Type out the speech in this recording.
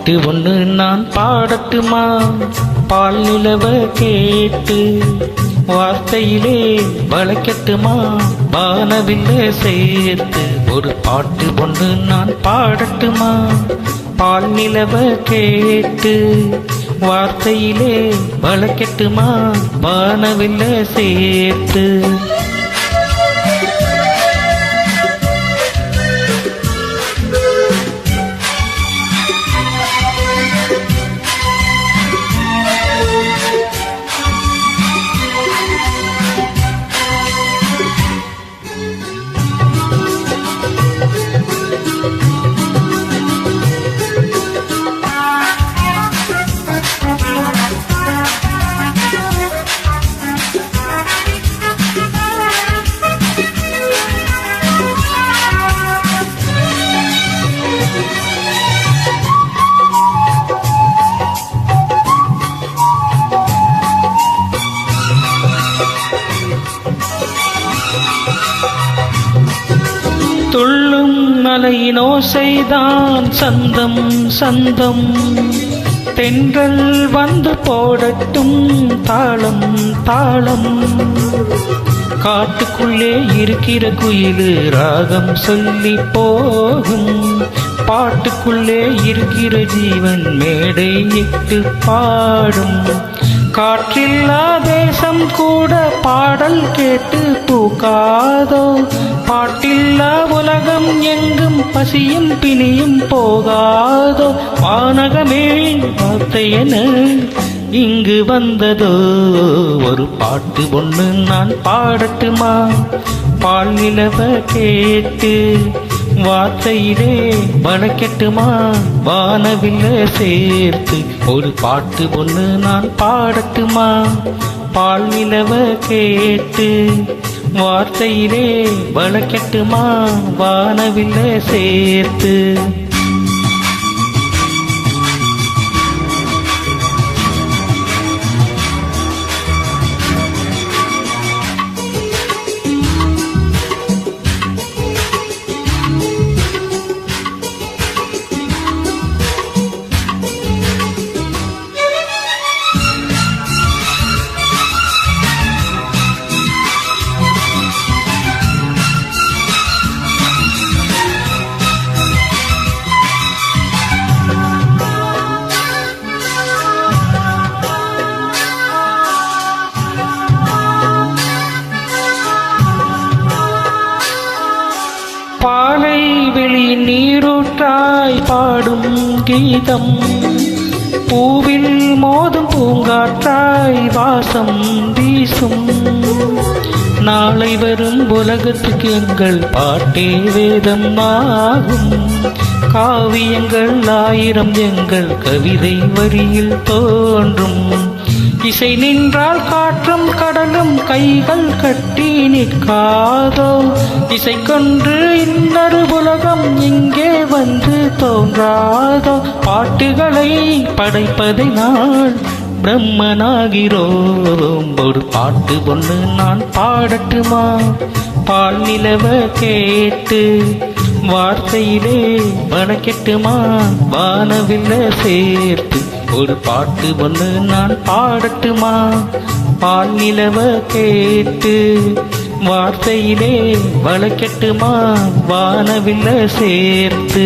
பாட்டு ஒண்ணு நான் பாடட்டுமா? பால் நிலவ கேட்டு வார்த்தையிலே வளைக்கட்டுமா? வானவில்ல சேர்த்து ஒரு பாட்டு ஒண்ணு நான் பாடட்டுமா? பால் நிலவ கேட்டு வார்த்தையிலே வளைக்கட்டுமா? வானவில்ல சேர்த்து துள்ளும் மலையின் ஓசைதான் சந்தம் சந்தம். தென்றல் வந்து போடட்டும் தாளம் தாளம். காட்டுக்குள்ளே இருக்கிற குயிலு ராகம் சொல்லி போகும். பாட்டுக்குள்ளே இருக்கிற ஜீவன் மேடை இட்டு பாடும். காற்றில்லா தேசம் கூட பாடல் கேட்டு பூக்காதோ? பாட்டில்லா உலகம் எங்கும் பசியும் பிணியும் போகாதோ? வானகமே வார்த்தையென இங்கு வந்ததோ? ஒரு பாட்டு ஒண்ணு நான் பாடட்டுமா? பால் நிலவ கேட்டு வார்த்தையிலே வளைக்கட்டுமா? வானவில்ல சேர்த்து ஒரு பாட்டு ஒண்ணு நான் பாடட்டுமா? பால் நிலவ கேட்டு வார்த்தையிலே வளைக்கட்டுமா? வானவில்ல சேர்த்து பாலை வெளி நீரூற்றாய் பாடும் கீதம். பூவில் மோதும் பூங்காற்றாய் வாசம் வீசும். நாளை வரும் உலகத்துக்கு எங்கள் பாட்டே வேதம் ஆகும். காவியங்கள் 1000 எங்கள் கவிதை வரியில் தோன்றும். இசை நின்றால் காற்றும் கடலும் கைகள் கட்டி நிற்காதோ? இசை கொன்று இன்னொரு உலகம் இங்கே வந்து தோன்றாதோ? பாட்டுகளை படைப்பதை நான் பிரம்மனாகிறோம். ஒரு பாட்டு ஒண்ணு நான் பாடட்டுமா? பால் நிலவ கேட்டு வார்த்தையிலே வளைக்கட்டுமா? வானவில்ல சேர்த்து ஒரு பாட்டு ஒண்ணு நான் பாடட்டுமா? பால் நிலவ கேட்டு வார்த்தையிலே வளைக்கட்டுமா? வானவில்ல சேர்த்து